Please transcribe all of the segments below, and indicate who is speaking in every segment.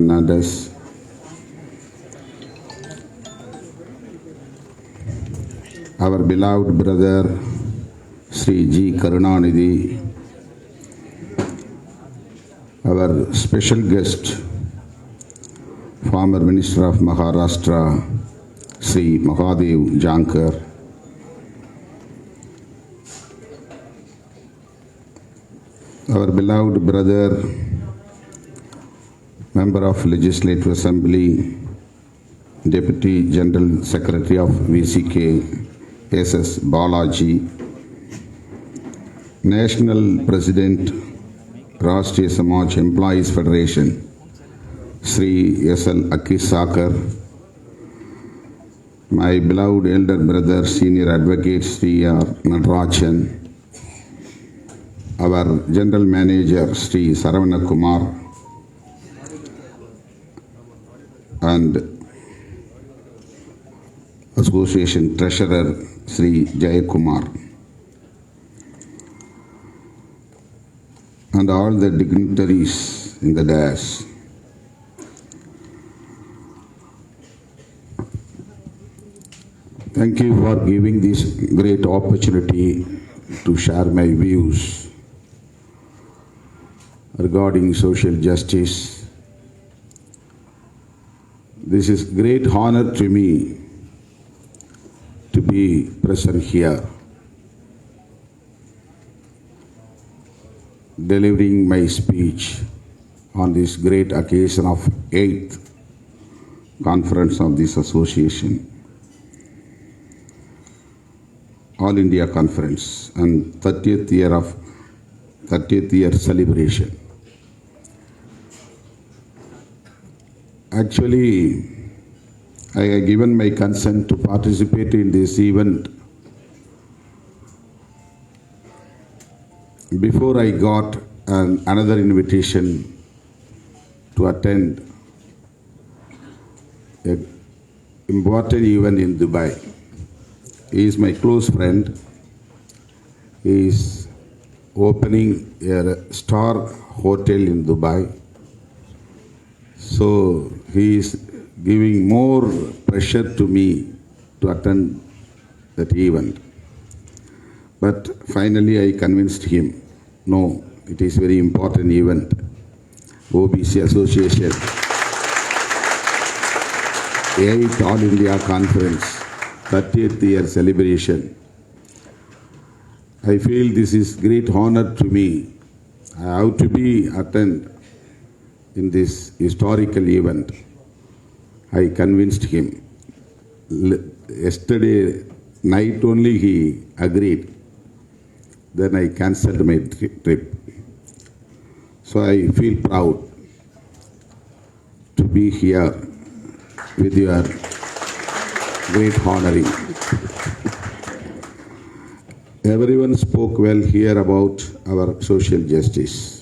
Speaker 1: Fernandez, our beloved brother Sri G. Karunanidhi, our special guest, former Minister of Maharashtra, Sri Mahadev Jankar, our beloved brother, Member of Legislative Assembly, Deputy General Secretary of VCK, S.S. Balaji, National President, Rashtriya Samaj Employees Federation, Sri S.L. Akisakar, my beloved elder brother, Senior Advocate Sri R. Natarajan, our General Manager, Sri Saravana Kumar, and Association Treasurer Sri Jayakumar, and all the dignitaries in the dais. Thank you for giving this great opportunity to share my views regarding social justice. This is great honor to me to be present here, delivering my speech on this great occasion of 8th conference of this association, All India Conference, and 30th year celebration. Actually, I have given my consent to participate in this event before I got another invitation to attend an important event in Dubai. He is my close friend. He is opening a star hotel in Dubai. So he is giving more pressure to me to attend that event. But finally I convinced him, no, it is very important event, OBC Association, 8th All India Conference, 30th year celebration. I feel this is great honor to me. I have to be attend in this historical event. I convinced him. Yesterday night only he agreed. Then I cancelled my trip. So I feel proud to be here with your great honoring. Everyone spoke well here about our social justice.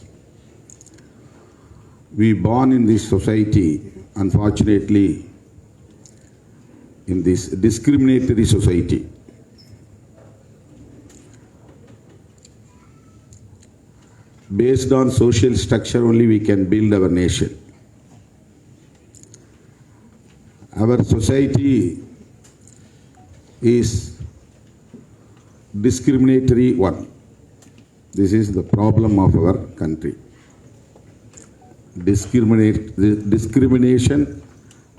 Speaker 1: We born in this society, unfortunately, in this discriminatory society. Based on social structure only we can build our nation. Our society is discriminatory one. This is the problem of our country. Discrimination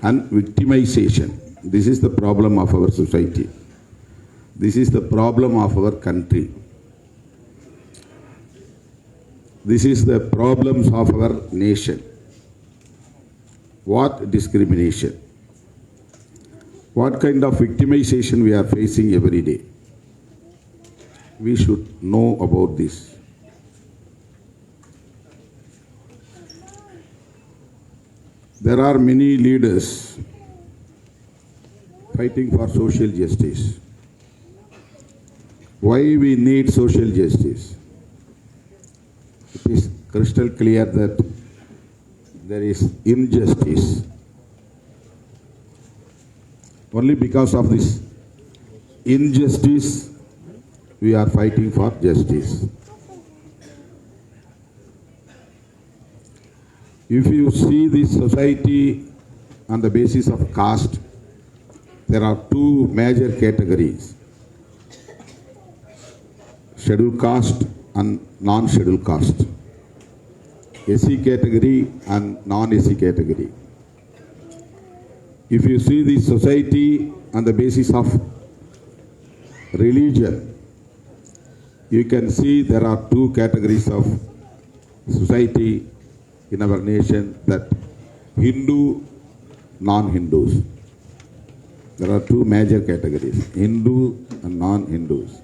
Speaker 1: and victimization. This is the problem of our society. This is the problem of our country. This is the problems of our nation. What discrimination? What kind of victimization we are facing every day? We should know about this. There are many leaders fighting for social justice. Why we need social justice? It is crystal clear that there is injustice. Only because of this injustice, we are fighting for justice. If you see this society on the basis of caste, there are two major categories: scheduled caste and non-scheduled caste, SC category and non-SC category. If you see this society on the basis of religion, you can see there are two categories of society in our nation, that Hindu, non-Hindus. There are two major categories, Hindu and non-Hindus.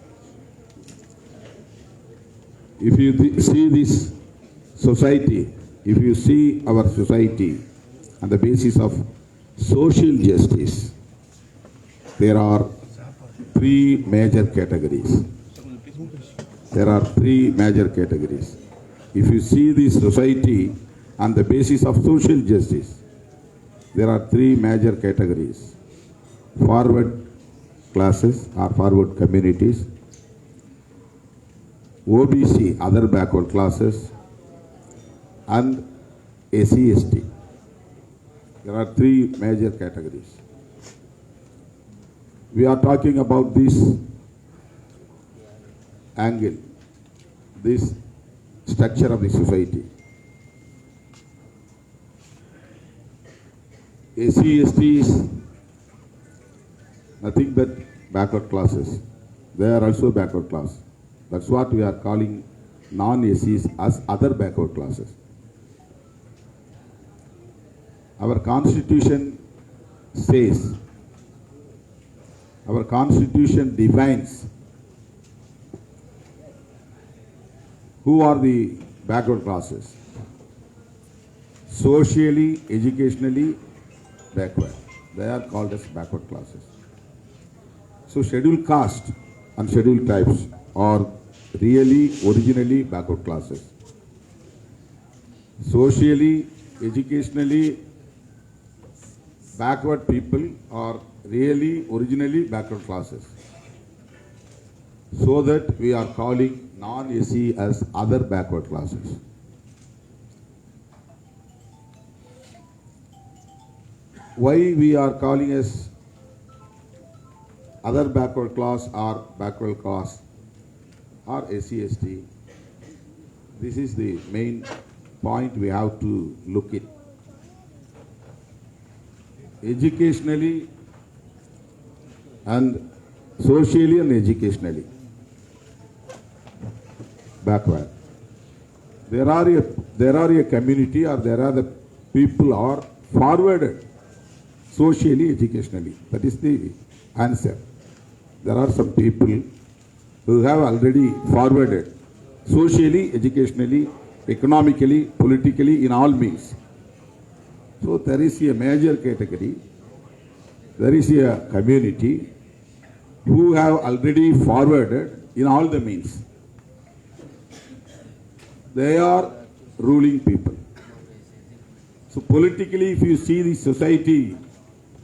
Speaker 1: If you see this society, if you see our society on the basis of social justice, there are three major categories. There are three major categories. If you see this society on the basis of social justice, there are three major categories: forward classes or forward communities, OBC, other backward classes, and SC/ST. There are three major categories. We are talking about this angle, this structure of the society. SC/ST is nothing but backward classes. They are also backward class. That's what we are calling non-SCs as other backward classes. Our constitution says, our constitution defines who are the backward classes: socially, educationally backward. They are called as backward classes. So scheduled caste and scheduled tribes are really originally backward classes. Socially, educationally backward people are really originally backward classes. So that we are calling non-SC as other backward classes. Why we are calling as other backward class or backward class or SC/ST? This is the main point we have to look at. Educationally and socially and educationally backward. There are a community, or there are the people are forwarded socially, educationally. That is the answer. There are some people who have already forwarded socially, educationally, economically, politically, in all means. So there is a major category, there is a community who have already forwarded in all the means. They are ruling people. So politically, if you see the society,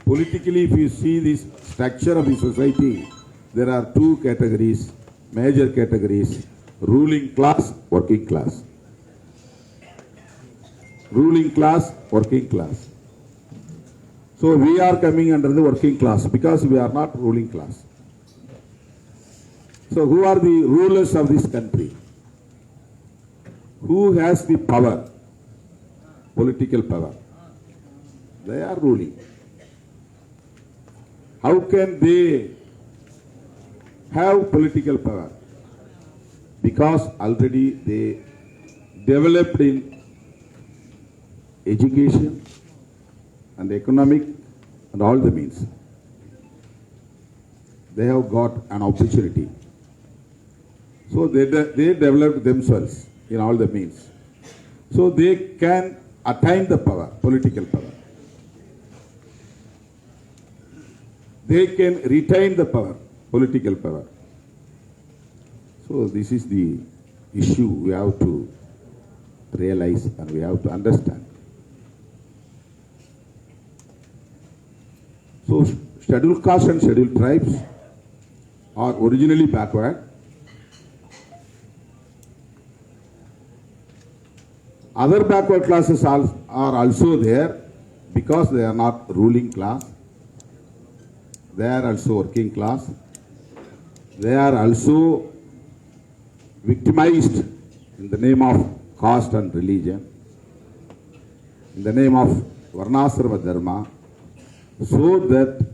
Speaker 1: politically, if you see this structure of the society, there are two categories, major categories: ruling class, working class. Ruling class, working class. So we are coming under the working class because we are not ruling class. So who are the rulers of this country? Who has the power? Political power. They are ruling. How can they have political power? Because already they developed in education and economic and all the means. They have got an opportunity. So they developed themselves in all the means. So they can attain the power, political power. They can retain the power, political power. So this is the issue we have to realize and we have to understand. So scheduled caste and scheduled tribes are originally backward. Other backward classes are also there because they are not ruling class. They are also working class. They are also victimized in the name of caste and religion, in the name of Varnasrama Dharma, so that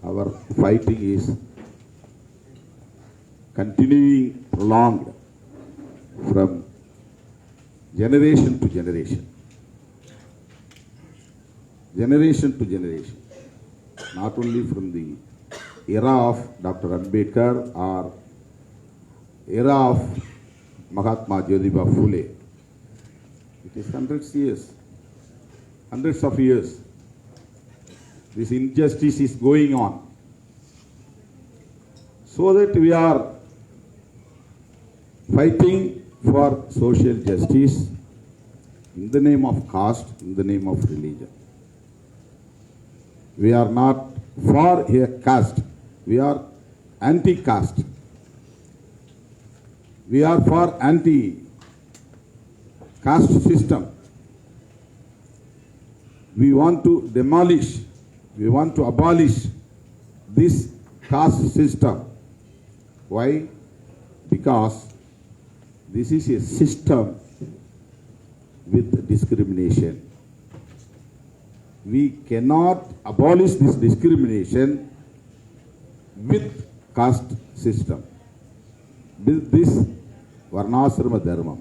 Speaker 1: our fighting is continuing, prolonged from generation to generation. Generation to generation. Not only from the era of Dr. Ambedkar or era of Mahatma Jyotiba Phule. It is hundreds of years. This injustice is going on. So that we are fighting for social justice in the name of caste, in the name of religion. We are not for a caste. We are anti-caste. We are for anti-caste system. We want to demolish, we want to abolish this caste system. Why? Because this is a system with discrimination. We cannot abolish this discrimination with caste system, with this Varnasrama Dharma.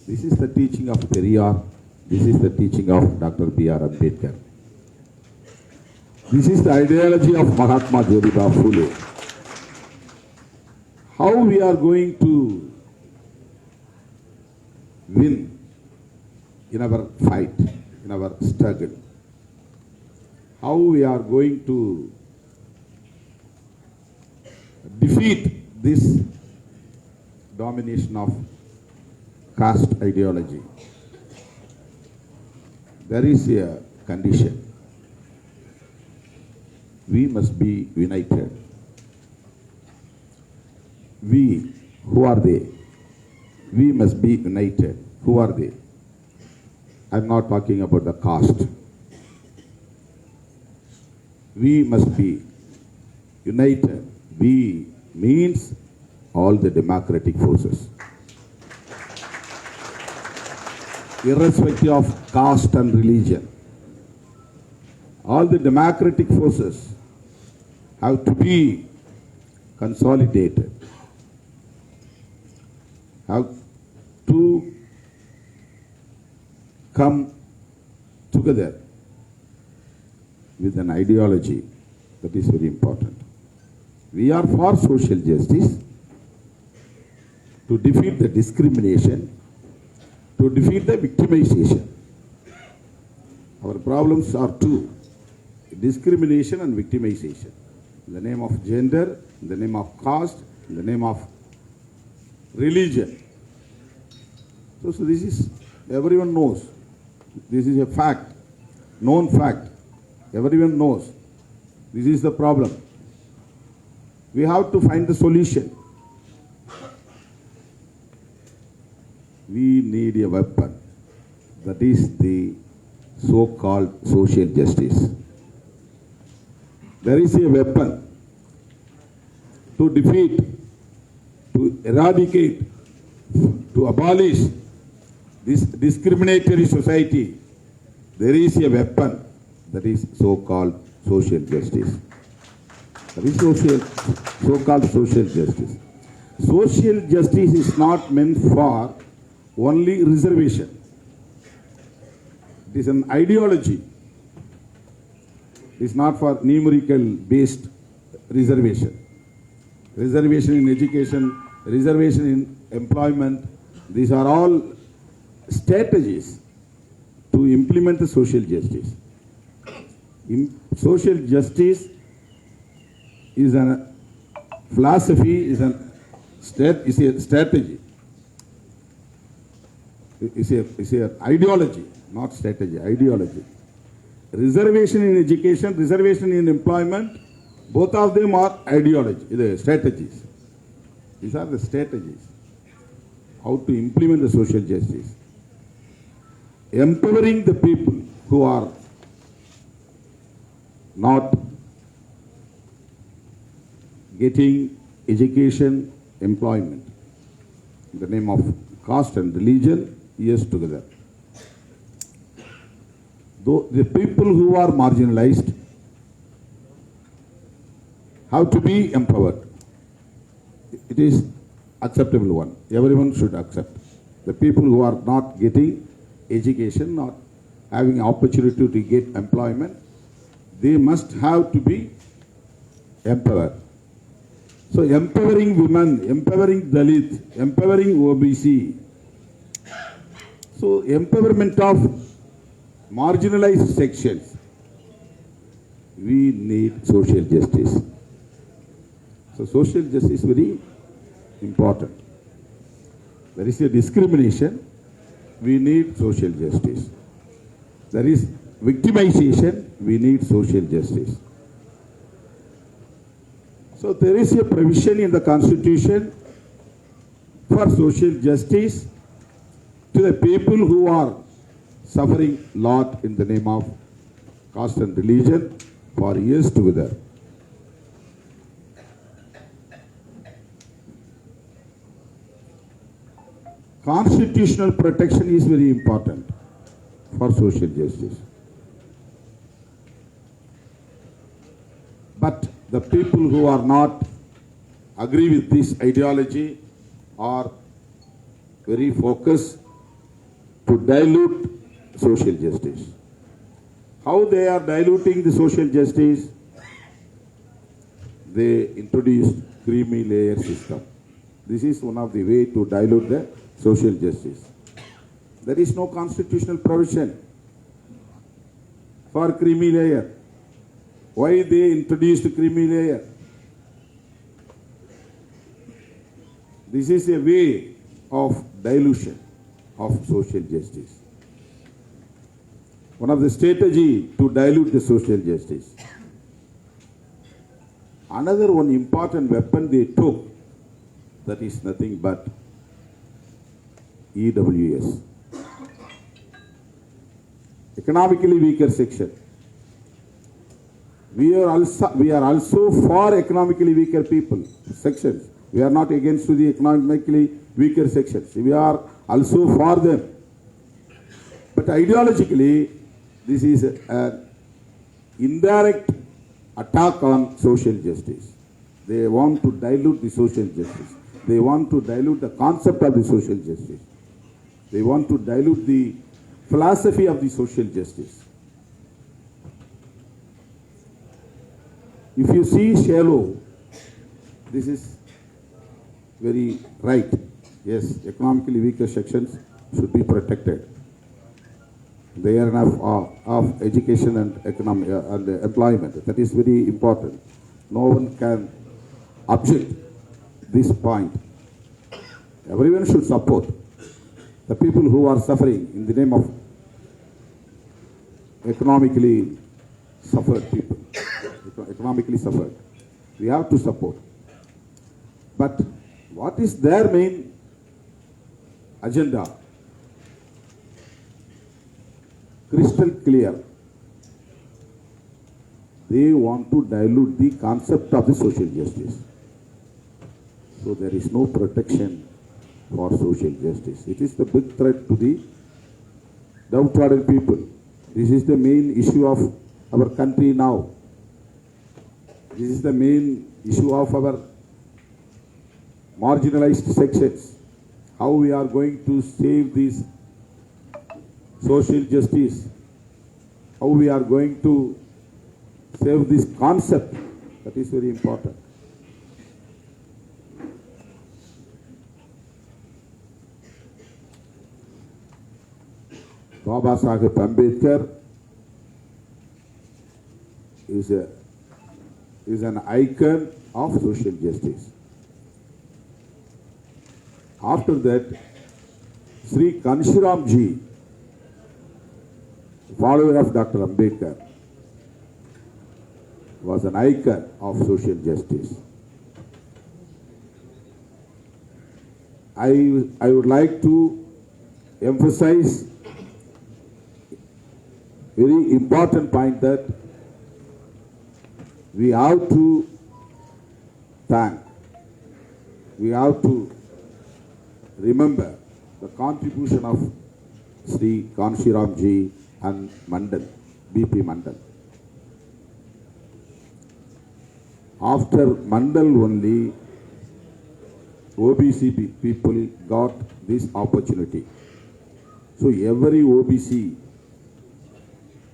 Speaker 1: This is the teaching of Periyar. This is the teaching of Dr. B.R. Ambedkar. This is the ideology of Mahatma Jyotiba Phule. How we are going to win in our fight, in our struggle? How we are going to defeat this domination of caste ideology? There is a condition. We must be united. We, who are they? We must be united. Who are they? I'm not talking about the caste. We must be united. We means all the democratic forces. Irrespective of caste and religion, all the democratic forces have to be consolidated, have to come together with an ideology that is very important. We are for social justice, to defeat the discrimination, to defeat the victimization. Our problems are two: discrimination and victimization. In the name of gender, in the name of caste, in the name of religion. So this is, everyone knows. This is a fact, known fact. Everyone knows. This is the problem. We have to find the solution. We need a weapon. That is the so-called social justice. There is a weapon to defeat, to eradicate, to abolish this discriminatory society. There is a weapon, that is so-called social justice. That is so-called social justice. Social justice is not meant for only reservation. It is an ideology. It is not for numerical based reservation. Reservation in education, reservation in employment, these are all strategies to implement the social justice. Social justice is a philosophy, is a strategy. It's an ideology, not strategy, ideology. Reservation in education, reservation in employment, both of them are ideology, the strategies. These are the strategies. how to implement the social justice. Empowering the people who are not getting education, employment, in the name of caste and religion, yes, together. Though the people who are marginalized have to be empowered. It is acceptable one. Everyone should accept. The people who are not getting education, not having opportunity to get employment, they must have to be empowered. So empowering women, empowering Dalit, empowering OBC. So empowerment of marginalized sections. We need social justice. So social justice is very important. There is a discrimination. We need social justice. There is victimization. We need social justice. So there is a provision in the Constitution for social justice to the people who are suffering lot in the name of caste and religion for years together. Constitutional protection is very important for social justice. But the people who are not agree with this ideology are very focused to dilute social justice. How they are diluting the social justice? They introduced creamy layer system. This is one of the way to dilute the social justice. There is no constitutional provision for creamy layer. Why they introduced creamy layer? This is a way of dilution of social justice. One of the strategy to dilute the social justice. Another one important weapon they took, that is nothing but EWS. Economically weaker section. We are also for economically weaker people, sections. We are not against the economically weaker sections. We are also for them. But ideologically, this is an indirect attack on social justice. They want to dilute the social justice. They want to dilute the concept of the social justice. They want to dilute the philosophy of the social justice. If you see shallow, this is very right. Yes, economically weaker sections should be protected. They are enough of education and economic and employment. That is very important. No one can object this point. Everyone should support the people who are suffering in the name of economically suffered people. Economically suffered. We have to support. But what is their main agenda? Crystal clear. They want to dilute the concept of the social justice. So there is no protection for social justice. It is the big threat to the downtrodden people. This is the main issue of our country now. This is the main issue of our marginalized sections. How we are going to save this social justice. How we are going to save this concept. That is very important. Baba Saheb Ambedkar is an icon of social justice. After that, Sri Kanshiram Ji, follower of Dr. Ambedkar, was an icon of social justice. I would like to emphasize very important point that we have to thank, we have to remember the contribution of Sri Kanshiram ji and Mandal, BP Mandal. After Mandal only, OBC people got this opportunity. So every OBC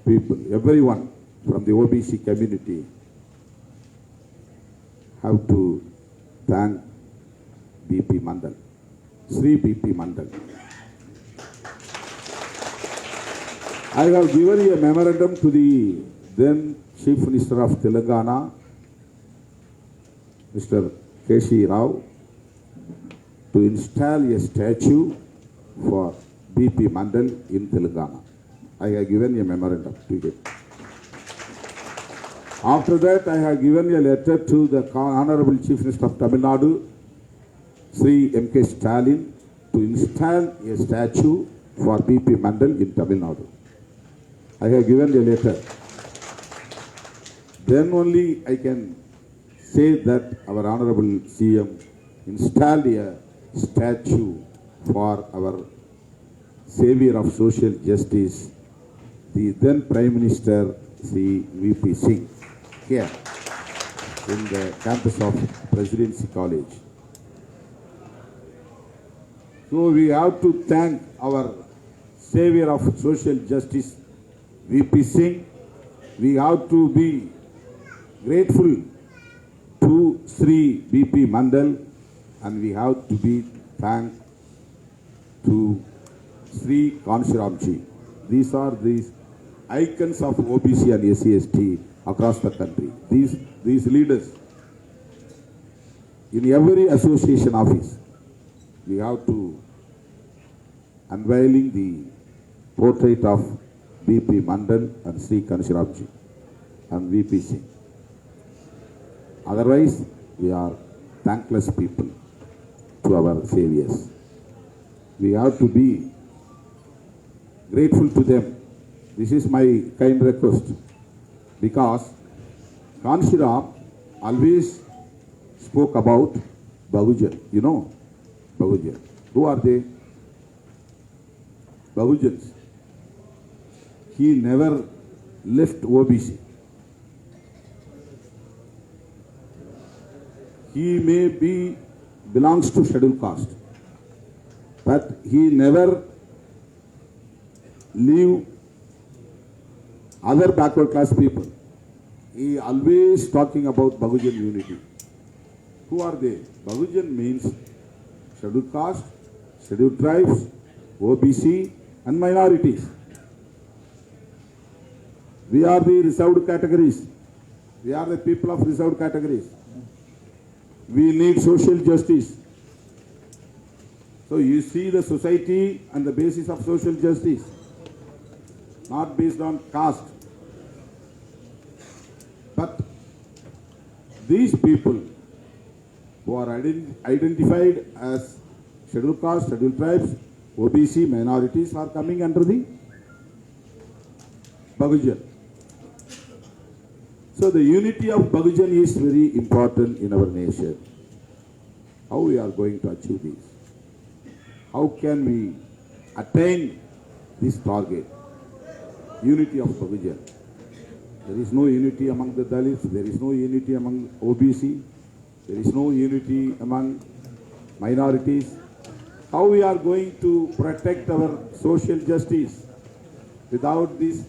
Speaker 1: people, everyone from the OBC community have to thank BP Mandal, Sri BP Mandal. I have given a memorandum to the then Chief Minister of Telangana, Mr. K.C. Rao, to install a statue for BP Mandal in Telangana. I have given a memorandum to him. After that, I have given a letter to the Honorable Chief Minister of Tamil Nadu, Sri M.K. Stalin, to install a statue for BP Mandal in Tamil Nadu. I have given a letter. Then only I can say that our Honorable CM installed a statue for our savior of social justice, the then Prime Minister Sri V.P. Singh, here in the campus of Presidency College. So we have to thank our savior of social justice, V.P. Singh. We have to be grateful to Sri V.P. Mandal, and we have to be thankful to Sri Kanshiram ji. These are these icons of OBC and SC/ST across the country. These leaders in every association office, we have to unveiling the portrait of BP Mandal and Sri Kanshiram ji and VP Singh. Otherwise, we are thankless people to our saviors. We have to be grateful to them. This is my kind request, because Kanshiram always spoke about Bahujan. You know Bahujan. Who are they? Bahujans. He never left OBC. He may be belongs to scheduled caste, but he never leave other backward class people. He always talking about Bahujan unity. Who are they? Bahujan means scheduled caste, scheduled tribes, OBC and minorities. We are the reserved categories. We are the people of reserved categories. We need social justice. So you see the society and the basis of social justice, not based on caste. But these people who are identified as scheduled caste, scheduled tribes, OBC, minorities are coming under the Bahujan. So the unity of Bahujan is very important in our nation. How we are going to achieve this? How can we attain this target? Unity of Bahujan. There is no unity among the Dalits, there is no unity among OBC, there is no unity among minorities. How we are going to protect our social justice without this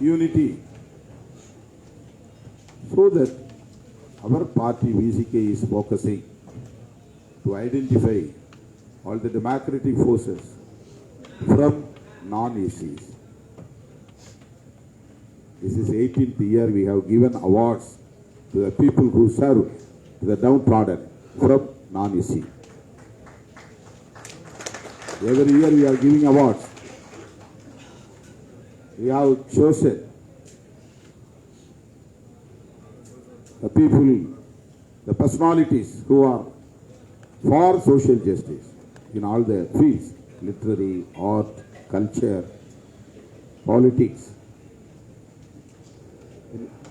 Speaker 1: unity? So that our party VCK is focusing to identify all the democratic forces from non-ACs. This is 18th year we have given awards to the people who serve to the downtrodden from non-AC. Every year we are giving awards. We have chosen the people, the personalities who are for social justice. in all the fields, literary, art, culture, politics,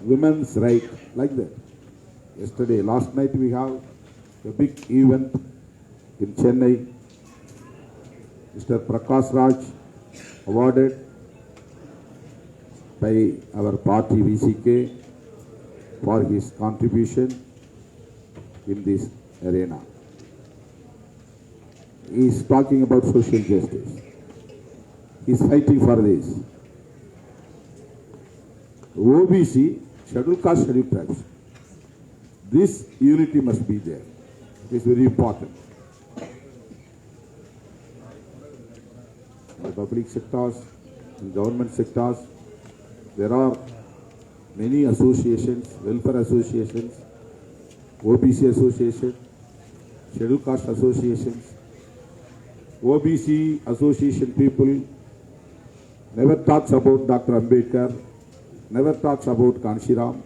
Speaker 1: women's right, like that. Yesterday, last night we have a big event in Chennai. Mr. Prakash Raj awarded by our party VCK for his contribution in this arena. He is talking about social justice. He is fighting for this. OBC, scheduled caste, scheduled tribes. This unity must be there. It is very important. In the public sectors, in government sectors, there are many associations, welfare associations, OBC association, scheduled caste associations. OBC association people never talks about Dr. Ambedkar, never talks about Kanshiram.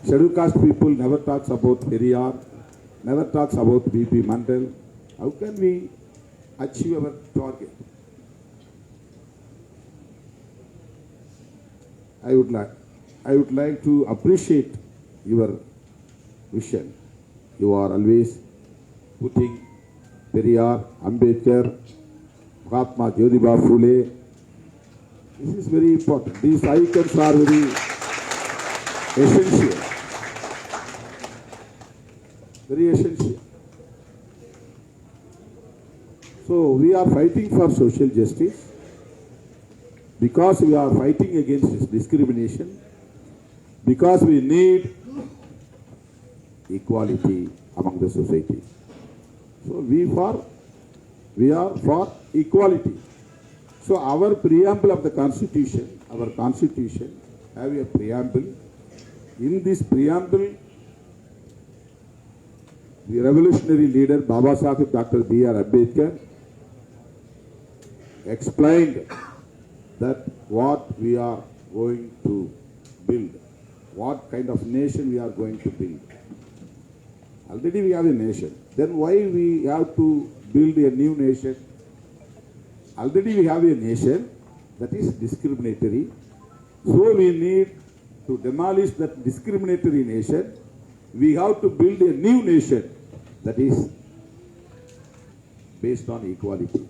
Speaker 1: Scheduled caste people never talks about Periyar, never talks about B.P. Mandal. How can we achieve our target? I would like to appreciate your vision. You are always putting Periyar, Ambedkar, Mahatma Jyotiba Phule. This is very important. These icons are very essential. Very essential. So we are fighting for social justice because we are fighting against discrimination, because we need equality among the society. So we are for equality. So our preamble of the Constitution, our Constitution have a preamble. In this preamble, the revolutionary leader Baba Sahib Dr. B.R. Ambedkar explained that what we are going to build, what kind of nation we are going to build. Already we have a nation. Then why we have to build a new nation? Already we have a nation that is discriminatory. So we need to demolish that discriminatory nation. We have to build a new nation that is based on equality.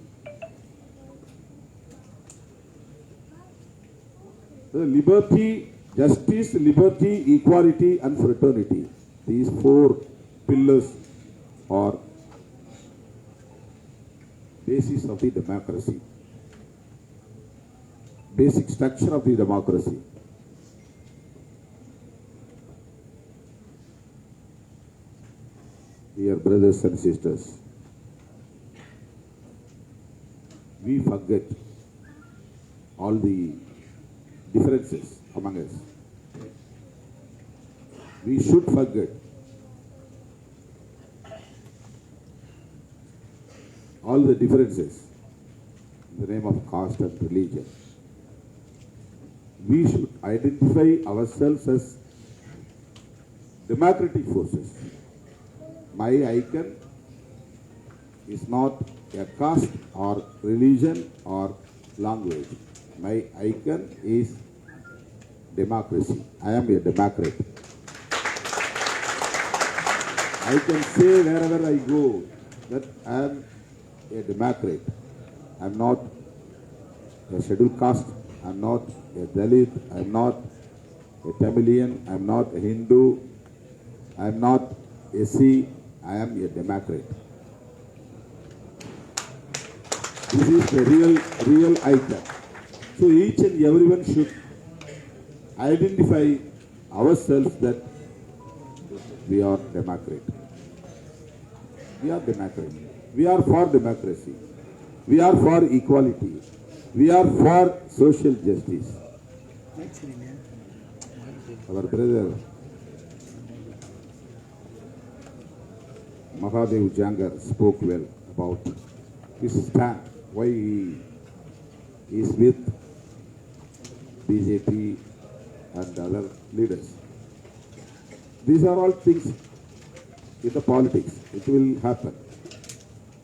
Speaker 1: So liberty, justice, liberty, equality and fraternity. These four pillars are basis of the democracy. Basic structure of the democracy. Dear brothers and sisters, we forget all the differences among us. We should forget all the differences in the name of caste and religion. We should identify ourselves as democratic forces. My icon is not a caste or religion or language. My icon is democracy. I am a democrat. I can say wherever I go that I am a democrat. I am not a scheduled caste. I am not a Dalit. I am not a Tamilian. I am not a Hindu. I am not a Sikh. I am a democrat. This is the real icon. So each and everyone should identify ourselves that we are democrat. We are democrat. We are for democracy. We are for equality. We are for social justice. Our brother Mahadev Jangar spoke well about his stand, why he is with BJP and other leaders. These are all things in the politics. It will happen.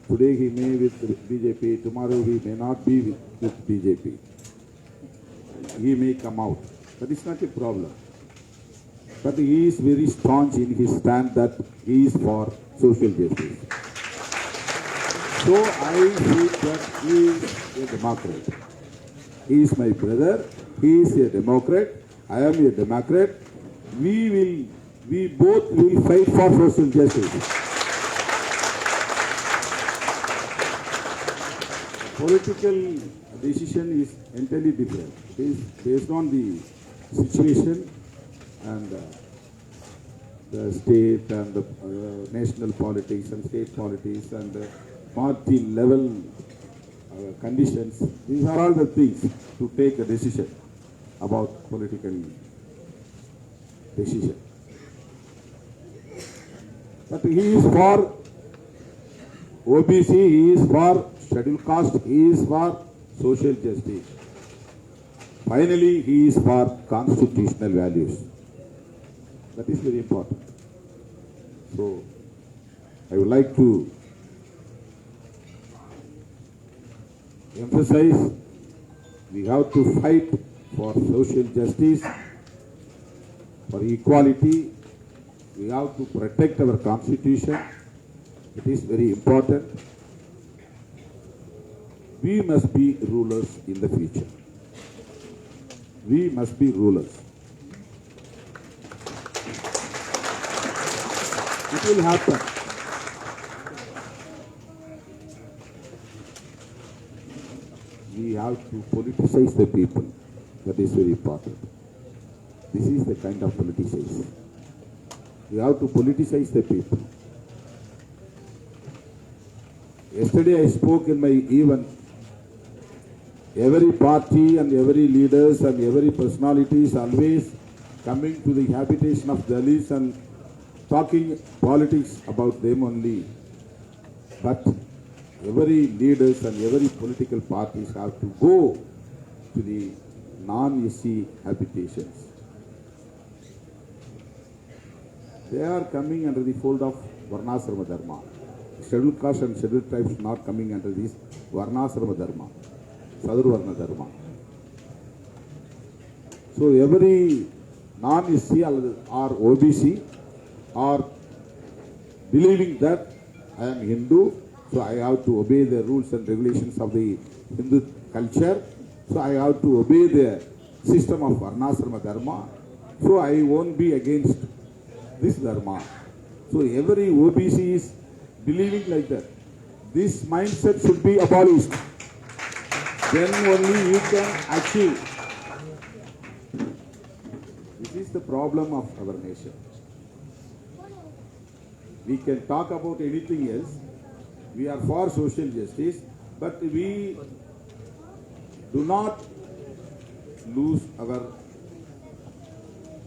Speaker 1: Today he may with BJP, tomorrow he may not be with BJP. He may come out. That is not a problem. But he is very staunch in his stand that he is for social justice. So I feel that he is a Democrat. He is my brother. He is a Democrat. I am a Democrat. We both will fight for social justice. Political decision is entirely different. It is based on the situation and the state and the national politics and state politics and party level conditions. These are all the things to take a decision about political decision. But he is for OBC, he is for scheduled caste, he is for social justice. Finally, he is for constitutional values. That is very important. So, I would like to emphasize we have to fight for social justice, for equality. We have to protect our constitution. It is very important. We must be rulers in the future. We must be rulers. It will happen. We have to politicize the people. That is very important. This is the kind of politicization. We have to politicize the people. Yesterday I spoke in my event. Every party and every leaders and every personality is always coming to the habitation of Dalits and talking politics about them only. But every leaders and every political parties have to go to the non-SC habitations. They are coming under the fold of Varnasrama Dharma. Scheduled caste and scheduled tribes not coming under this Varnasrama Dharma, Sadurvarna Dharma. So every non-SC or OBC are believing that I am Hindu, so I have to obey the rules and regulations of the Hindu culture. So I have to obey the system of Varnasrama Dharma. So I won't be against this Dharma. So every OBC is believing like that. This mindset should be abolished. Then only you can achieve. This is the problem of our nation. We can talk about anything else. We are for social justice, but we do not lose our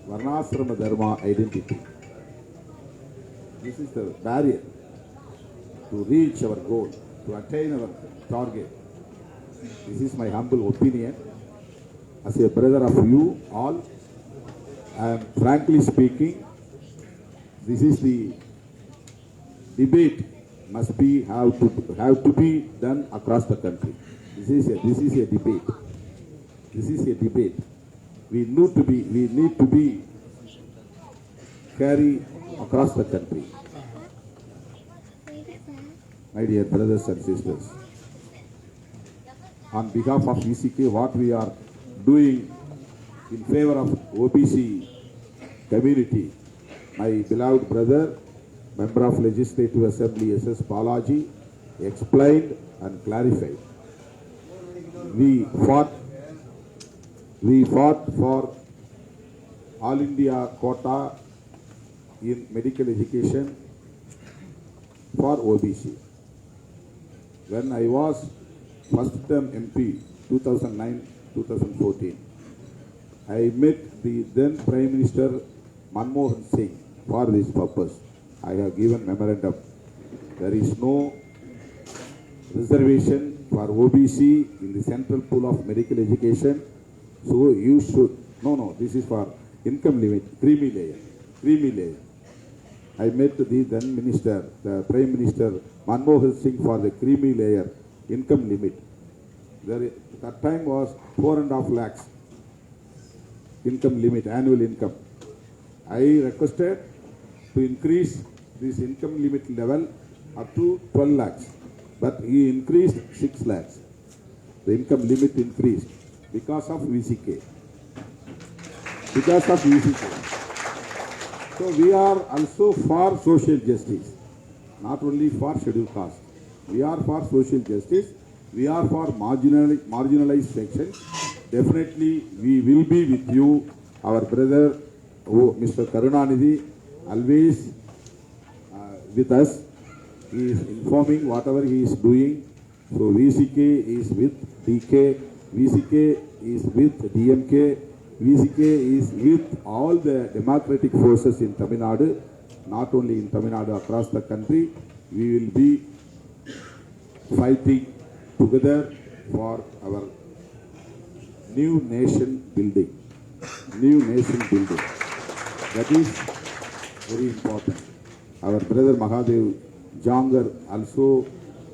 Speaker 1: Varnasrama Dharma identity. This is the barrier to reach our goal, to attain our target. This is my humble opinion. As a brother of you all, I am frankly speaking, this is the debate must be have to be done across the country. This is a debate. This is a debate. We need to be carried across the country. My dear brothers and sisters, on behalf of ECK, what we are doing in favor of OBC community, my beloved brother, Member of Legislative Assembly S.S. Balaji, explained and clarified. We fought for All India quota in medical education for OBC. When I was first term MP 2009-2014, I met the then Prime Minister Manmohan Singh for this purpose. I have given memorandum. There is no reservation for OBC in the central pool of medical education. So you should, this is for income limit, creamy layer. I met the then minister, the Prime Minister Manmohan Singh for the creamy layer income limit. That time was 4.5 lakhs income limit, annual income. I requested to increase this income limit level up to 12 lakhs, but he increased 6 lakhs. The income limit increased because of VCK. Because of VCK. So we are also for social justice, not only for scheduled caste. We are for social justice. We are for marginalized sections. Definitely, we will be with you. Our brother, Mr. Karunanidhi, always with us. He is informing whatever he is doing. So VCK is with DK, VCK is with DMK, VCK is with all the democratic forces in Tamil Nadu, not only in Tamil Nadu, across the country. We will be fighting together for our new nation building. New nation building. That is very important. Our brother Mahadev Jangar also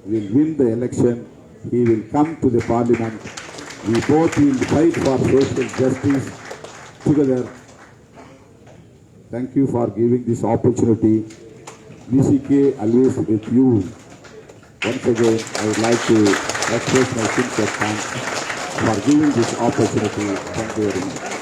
Speaker 1: will win the election. He will come to the parliament. We both will fight for social justice together. Thank you for giving this opportunity. VCK always with you. Once again, I would like to express my sincere thanks for giving this opportunity. Thank you very much.